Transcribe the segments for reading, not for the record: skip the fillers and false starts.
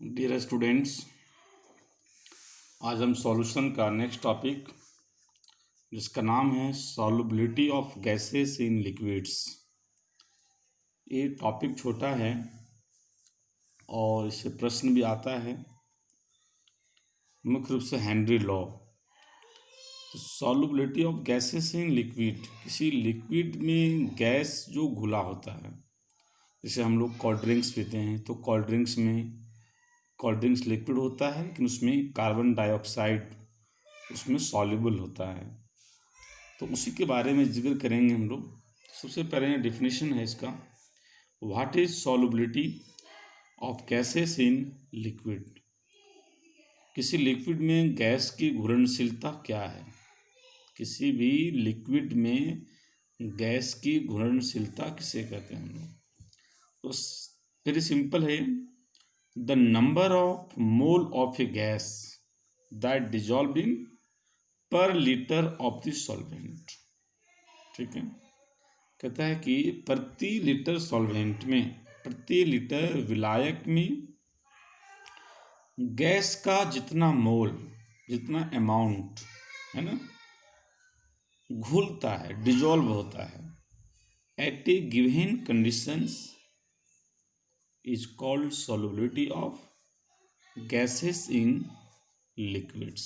Dear students, आज हम solution का नेक्स्ट टॉपिक जिसका नाम है solubility of gases in liquids. ये टॉपिक छोटा है और इससे प्रश्न भी आता है, मुख्य रूप से हेनरी लॉ। तो solubility of gases in liquid, किसी लिक्विड में गैस जो घुला होता है, जैसे हम लोग कोल्ड ड्रिंक्स पीते हैं तो कोल्ड ड्रिंक्स लिक्विड होता है, लेकिन उसमें कार्बन डाइऑक्साइड उसमें सॉल्युबल होता है। तो उसी के बारे में जिक्र करेंगे हम लोग। सबसे पहले डेफिनेशन है इसका, what is solubility of gases in liquid. किसी लिक्विड में गैस की घुलनशीलता क्या है। किसी भी लिक्विड में गैस की घुलनशीलता किसे कहते हैं हम लोग। तो वेरी सिंपल है, the number of mole of A gas that dissolve in पर लीटर ऑफ द सॉल्वेंट। ठीक है, कहता है कि प्रति लीटर सॉल्वेंट में, प्रति लीटर विलायक में गैस का जितना मोल, जितना अमाउंट है ना, घुलता है, डिजॉल्व होता है at a given conditions is called solubility of gases in liquids.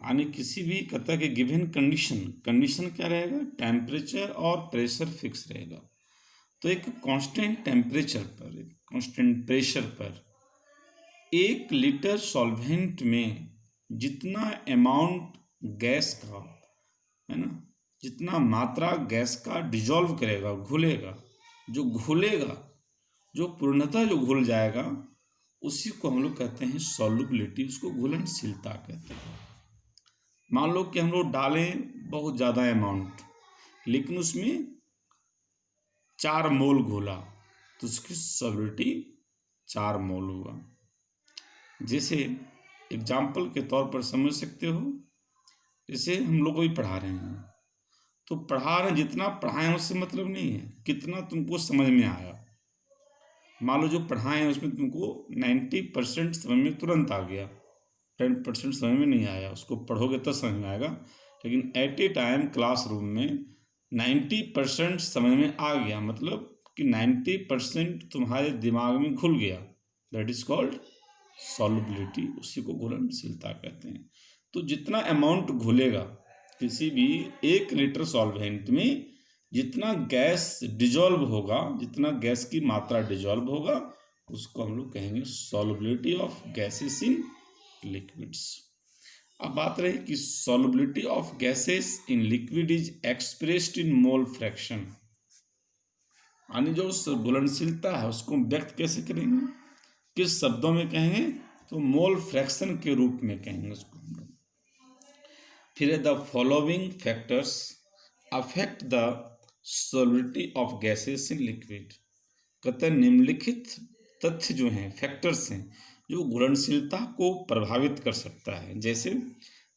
यानी किसी भी कहता है कि गिवन कंडीशन क्या रहेगा, टेम्परेचर और प्रेशर फिक्स रहेगा। तो एक कांस्टेंट टेम्परेचर पर, एक कांस्टेंट प्रेशर पर 1 लीटर सॉल्वेंट में जितना अमाउंट गैस का है ना, जितना मात्रा गैस का डिजॉल्व करेगा, घुलेगा, जो पूर्णतः जो घुल जाएगा, उसी को हम लोग कहते हैं सॉल्युबिलिटी, उसको घुलनशीलता कहते हैं। मान लो कि हम लोग डालें बहुत ज़्यादा अमाउंट, लेकिन उसमें 4 मोल घोला, तो उसकी सॉल्युबिलिटी 4 मोल होगा। जैसे एग्जाम्पल के तौर पर समझ सकते हो, जैसे हम लोग कोई पढ़ा रहे हैं, तो पढ़ा रहे, जितना पढ़ाएं उससे मतलब नहीं है कितना तुमको समझ में आया। मान लो जो पढ़ाएं उसमें तुमको 90% समझ में तुरंत आ गया, 10% समझ में नहीं आया, उसको पढ़ोगे तब समझ में आएगा। लेकिन एट ए टाइम क्लासरूम में 90% समझ में आ गया, मतलब कि 90% तुम्हारे दिमाग में घुल गया, दैट इज कॉल्ड सॉल्युबिलिटी, उसी को घुलनशीलता कहते हैं। तो जितना अमाउंट घुलेगा किसी भी 1 लीटर सॉल्वेंट में, जितना गैस डिजॉल्व होगा, जितना गैस की मात्रा डिजॉल्व होगा, उसको हम लोग कहेंगे solubility of gases in liquids. अब बात रही कि solubility of gases in liquid is expressed in mole fraction, यानी जो घुलनशीलता है उसको व्यक्त कैसे करेंगे, किस शब्दों में कहेंगे, तो मोल फ्रैक्शन के रूप में कहेंगे उसको हम लोग। फिर the following factors affect the solubility of gases in liquid, कहते हैं निम्नलिखित तथ्य जो हैं, फैक्टर्स हैं, जो घुलनशीलता को प्रभावित कर सकता है। जैसे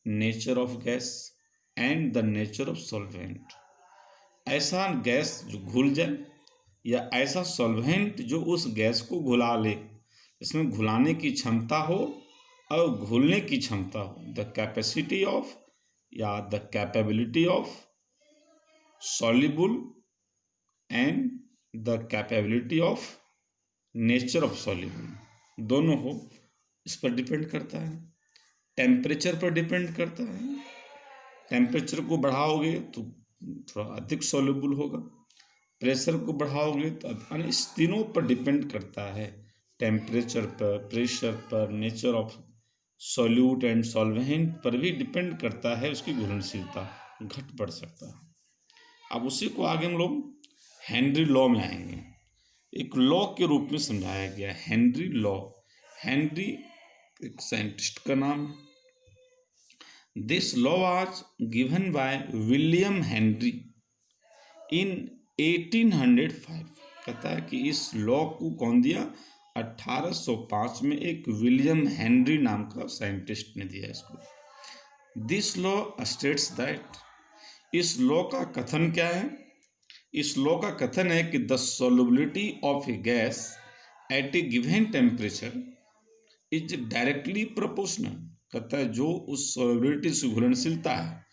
nature of gas and the nature of solvent, ऐसा गैस जो घुल जाए या ऐसा सॉल्वेंट जो उस गैस को घुला ले, इसमें घुलाने की क्षमता हो और घुलने की क्षमता हो। द कैपेसिटी ऑफ या the capability of soluble and the capability of nature of soluble, दोनों हो, इस पर डिपेंड करता है। टेम्परेचर पर डिपेंड करता है, टेम्परेचर को बढ़ाओगे तो थोड़ा अधिक सॉल्युबल होगा, प्रेशर को बढ़ाओगे तो, इस तीनों पर डिपेंड करता है, टेम्परेचर पर, प्रेशर पर, nature of solute and solvent पर भी डिपेंड करता है, उसकी घुलनशीलता घट बढ़ सकता है। अब उसी को आगे हम लोग हेनरी लॉ में आएंगे, एक लॉ के रूप में समझाया गया हेनरी लॉ। हेनरी एक साइंटिस्ट का नाम है। This law was given by William Henry in 1805। कहता है कि इस लॉ को कौन दिया, 1805 में एक विलियम हेनरी नाम का साइंटिस्ट ने दिया इसको। दिस लॉ स्टेट्स दैट, इस लॉ का कथन क्या है, इस लॉ का कथन है कि the solubility of A gas at a given temperature is directly proportional, कहता है जो उस सॉल्युबिलिटी से घुलनशीलता है,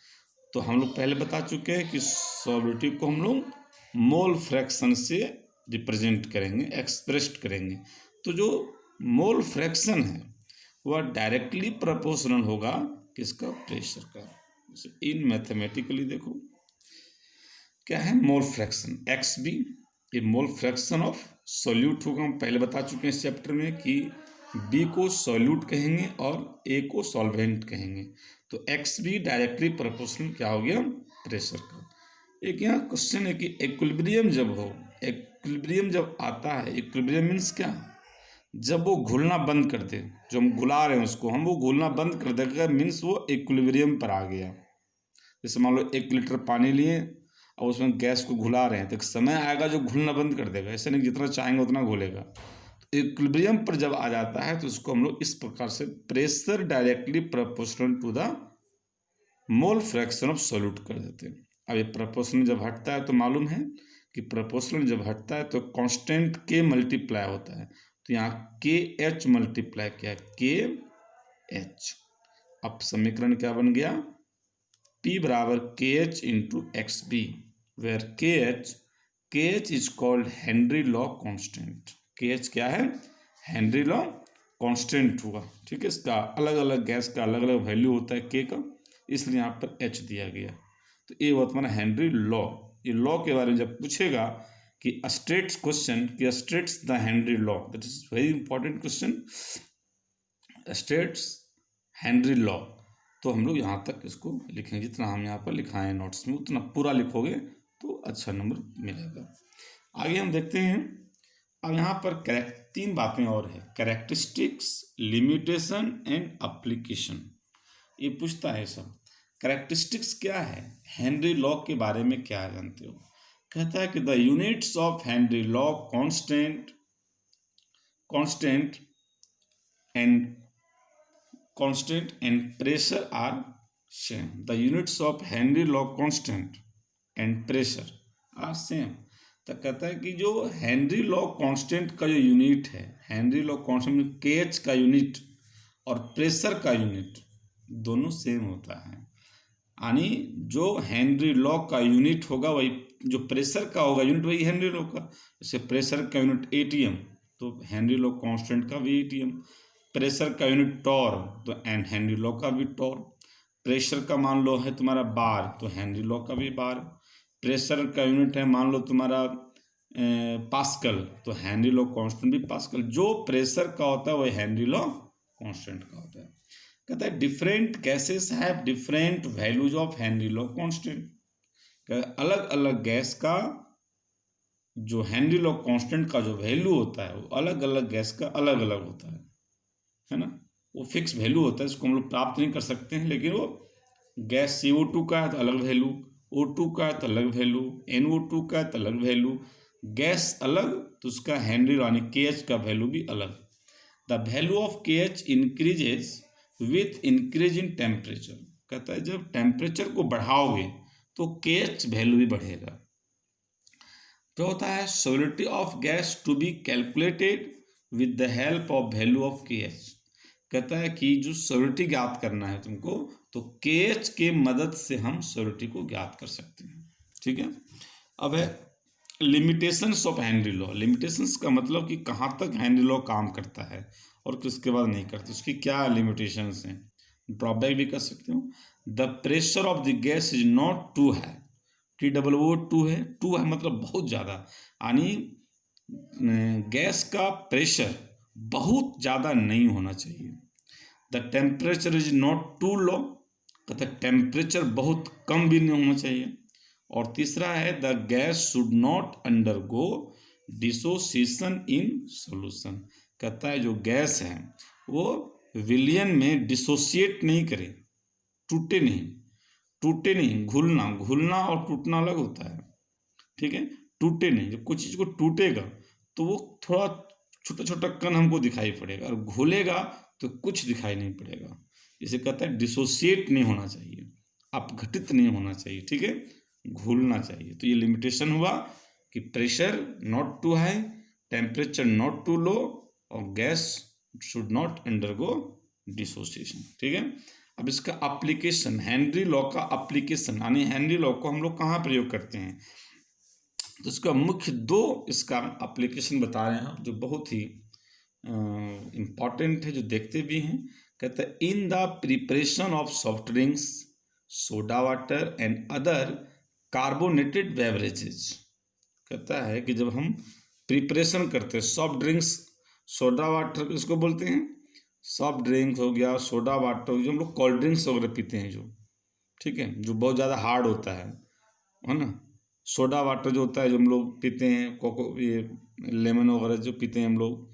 तो हम लोग पहले बता चुके हैं कि सॉल्युबिलिटी को हम लोग मोल फ्रैक्शन से रिप्रेजेंट करेंगे, एक्सप्रेस्ड करेंगे। तो जो मोल फ्रैक्शन है वह डायरेक्टली प्रोपोर्शनल होगा किसका, प्रेशर का। इन मैथमेटिकली देखो क्या है मोल फ्रैक्शन, एक्स बी, ये मोल फ्रैक्शन ऑफ सॉल्यूट होगा। हम पहले बता चुके हैं इस चैप्टर में कि बी को सॉल्यूट कहेंगे और ए को सॉल्वेंट कहेंगे। तो एक्स बी डायरेक्टली प्रोपोर्शनल क्या हो गया, प्रेशर का। एक यहाँ क्वेश्चन है कि इक्विलिब्रियम जब हो, इक्विलिब्रियम जब आता है, इक्विलिब्रियम मीन्स क्या, जब वो घुलना बंद कर दे, जो हम घुला रहे हैं उसको हम वो घुलना बंद कर देगा, मीन्स वो इक्विलिब्रियम पर आ गया। जैसे मान लो 1 लीटर पानी लिए और उसमें गैस को घुला रहे हैं, तो एक समय आएगा जो घुलना बंद कर देगा, ऐसे नहीं जितना चाहेंगे उतना घुलेगा। तो इक्विलिब्रियम पर जब आ जाता है तो उसको हम लोग इस प्रकार से pressure directly proportional to the mole fraction of solute कर देते हैं। अब ये प्रोपोर्शनल जब हटता है तो मालूम है कि प्रोपोर्शनल जब हटता है तो कांस्टेंट के मल्टीप्लाई होता है, तो यहाँ के एच मल्टीप्लाई किया, के एच। अब समीकरण क्या बन गया, P बराबर K H into X B, where K H is called Henry law constant. K H क्या है, हेनरी लॉ कॉन्स्टेंट हुआ। ठीक है, इसका अलग अलग गैस का अलग अलग वैल्यू होता है के का, इसलिए यहाँ पर एच दिया गया। तो ये हुआ तुम्हारा हेनरी लॉ। ये लॉ के बारे में जब पूछेगा कि स्टेट्स क्वेश्चन कि states the Henry law, that is very important question, states Henry law, तो हम लोग यहाँ तक इसको लिखेंगे, जितना हम यहाँ पर लिखाएं नोट्स में उतना पूरा लिखोगे तो अच्छा नंबर मिलेगा। आगे हम देखते हैं, अब यहाँ पर 3 बातें और है, कैरेक्टरिस्टिक्स, लिमिटेशन एंड एप्लीकेशन। ये पूछता है सब। कैरेक्टरिस्टिक्स क्या है, हेनरी लॉ के बारे में क्या जानते हो। कहता है कि the units of Henry law constant and pressure are same. The units of Henry law constant and pressure are same. तो कहता है कि जो हेनरी लॉ कांस्टेंट का जो यूनिट है, हेनरी लॉ कांस्टेंट के एच का यूनिट और प्रेशर का यूनिट दोनों सेम होता है। यानी जो हेनरी लॉ का यूनिट होगा वही जो प्रेशर का होगा यूनिट वही हेनरी लॉ का। जैसे प्रेशर का यूनिट एटीएम तो हेनरी लॉ कांस्टेंट का भी एटीएम, प्रेशर का यूनिट टॉर तो हेनरी लॉ का भी टॉर, प्रेशर का मान लो है तुम्हारा बार तो हेनरी लॉ का भी बार, प्रेशर का यूनिट है मान लो तुम्हारा पास्कल तो हेनरी लॉ कांस्टेंट भी पास्कल। जो प्रेशर का होता है वही हेनरी लॉ कांस्टेंट का होता है। कहता है different gases have different values of Henry law constant. अलग अलग गैस का जो हेनरी लॉ कांस्टेंट का जो वैल्यू होता है वो अलग अलग गैस का अलग अलग होता है ना। वो फिक्स वैल्यू होता है, इसको हम लोग प्राप्त नहीं कर सकते हैं, लेकिन वो गैस CO2 का है तो अलग वैल्यू, O2 का है तो अलग वैल्यू, NO2 का है तो अलग वैल्यू, गैस अलग तो उसका हेनरी यानी KH का वैल्यू भी अलग। The value of KH increases with increase in temperature. कहता है जब टेम्परेचर को बढ़ाओगे तो KH वैल्यू भी बढ़ेगा। तो होता है solidity of gas to be calculated with the help of value of KH। कहता है कि जो सॉलिडिटी ज्ञात करना है तुमको तो KH के मदद से हम सॉलिडिटी को ज्ञात कर सकते हैं। ठीक है, अब है limitations of Henry law. Limitations का मतलब कि कहाँ तक हेनरी लॉ काम करता है और किसके बाद नहीं करता, उसकी क्या लिमिटेशंस हैं। ड्रॉबैक भी कर सकते हो। The pressure of the gas is not too high, TOO2 है, 2 है मतलब बहुत ज़्यादा, यानी गैस का प्रेशर बहुत ज़्यादा नहीं होना चाहिए। The temperature is not too low, कहते टेम्परेचर बहुत कम भी नहीं होना चाहिए। और तीसरा है the gas should not undergo dissociation in solution. कहता है जो गैस है वो विलयन में डिसोसिएट नहीं करे, टूटे नहीं, घुलना और टूटना अलग होता है। ठीक है, टूटे नहीं, जब कोई चीज़ को टूटेगा तो वो थोड़ा छोटा छोटा कण हमको दिखाई पड़ेगा, और घुलेगा तो कुछ दिखाई नहीं पड़ेगा। इसे कहता है डिसोसिएट नहीं होना चाहिए, अपघटित नहीं होना चाहिए। ठीक है, घुलना चाहिए। तो ये लिमिटेशन हुआ कि pressure not too high, temperature not too low और gas should not undergo dissociation. ठीक है, अब इसका एप्लीकेशन, हेनरी लॉ का एप्लीकेशन, यानी हेनरी लॉ को हम लोग कहाँ प्रयोग करते हैं, तो इसका मुख्य दो इसका एप्लीकेशन बता रहे हैं हम, जो बहुत ही इम्पॉर्टेंट है, जो देखते भी हैं। कहते हैं in the preparation of soft drinks, soda water and other carbonated beverages. कहता है कि जब हम प्रिपरेशन करते हैं सॉफ्ट ड्रिंक्स, सोडा वाटर इसको बोलते हैं, सॉफ्ट ड्रिंक्स हो गया, सोडा वाटर हो गया, जो हम लोग कोल्ड ड्रिंक्स वगैरह पीते हैं जो, ठीक है, जो बहुत ज़्यादा हार्ड होता है ना। सोडा वाटर जो होता है जो हम लोग पीते हैं, कोको ये लेमन वगैरह जो पीते हैं हम लोग,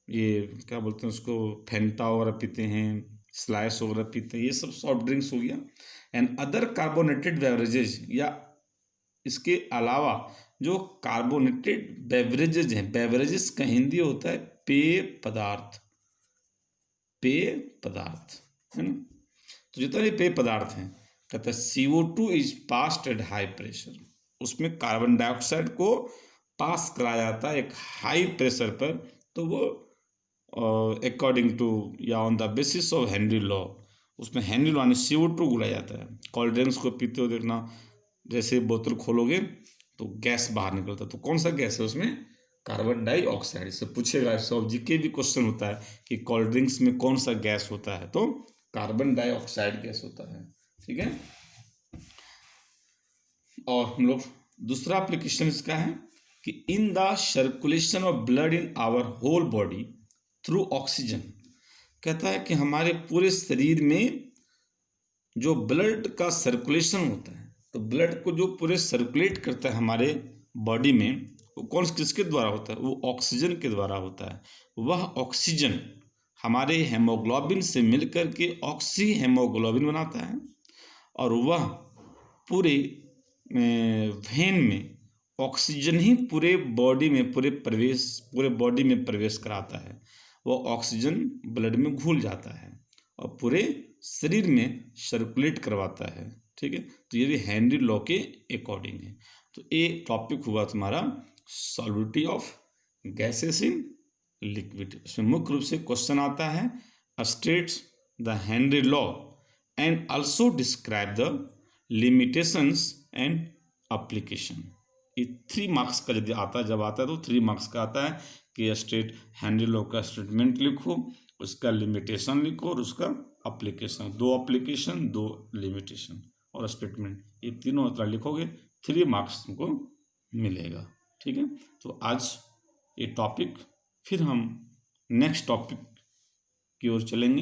ये क्या बोलते हैं उसको, फेंटा वगैरह पीते हैं, स्लाइस वगैरह पीते हैं, ये सब सॉफ्ट ड्रिंक्स हो गया। एंड अदर कार्बोनेटेड बेवरेजेज, या इसके अलावा जो कार्बोनेटेड बेवरेजेज हैं, बेवरेजेस का हिंदी होता है पेय पदार्थ, पेय पदार्थ है ना। तो जितने पेय पदार्थ हैं, कहते हैं CO2 is passed at high pressure, उसमें कार्बन डाइऑक्साइड को पास कराया जाता है एक हाई प्रेशर पर, तो वो अकॉर्डिंग टू या on the basis of Henry law, उसमें हेनरी लॉ ने CO2 घुलाया जाता है। कोल्ड ड्रिंक्स को पीते हो देखना, जैसे बोतल खोलोगे तो गैस बाहर निकलता है, तो कौन सा गैस है उसमें, कार्बन डाइऑक्साइड। इससे पूछेगा, सब जीके भी क्वेश्चन होता है कि कोल्ड ड्रिंक्स में कौन सा गैस होता है, तो कार्बन डाइऑक्साइड गैस होता है। ठीक है, और हम लोग दूसरा एप्लीकेशन इसका है कि in the circulation of blood in our whole body through oxygen. कहता है कि हमारे पूरे शरीर में जो ब्लड का सर्कुलेशन होता है, तो ब्लड को जो पूरे सर्कुलेट करता है हमारे बॉडी में, वो कौन किसके द्वारा होता है, वो ऑक्सीजन के द्वारा होता है। वह ऑक्सीजन हमारे हेमोग्लोबिन से मिलकर के ऑक्सी हेमोग्लोबिन बनाता है, और वह पूरे वेन में ऑक्सीजन ही पूरे बॉडी में पूरे बॉडी में प्रवेश कराता है। वो ऑक्सीजन ब्लड में घुल जाता है और पूरे शरीर में सर्कुलेट करवाता है। ठीक है, तो ये भी हेनरी लॉ के अकॉर्डिंग है। तो ये टॉपिक हुआ तुम्हारा solubility of gases in liquid. इसमें मुख्य रूप से क्वेश्चन आता है states the Henry law and also describe the limitations and application. ये 3 मार्क्स का यदि आता है, जब आता है तो 3 मार्क्स का आता है कि स्टेट हेनरी लॉ का स्टेटमेंट लिखो, उसका लिमिटेशन लिखो और उसका एप्लीकेशन, 2 एप्लीकेशन 2 लिमिटेशन और स्टेटमेंट, ये तीनों तरह लिखोगे, 3 मार्क्स तुमको मिलेगा। ठीक है, तो आज ये टॉपिक, फिर हम नेक्स्ट टॉपिक की ओर चलेंगे।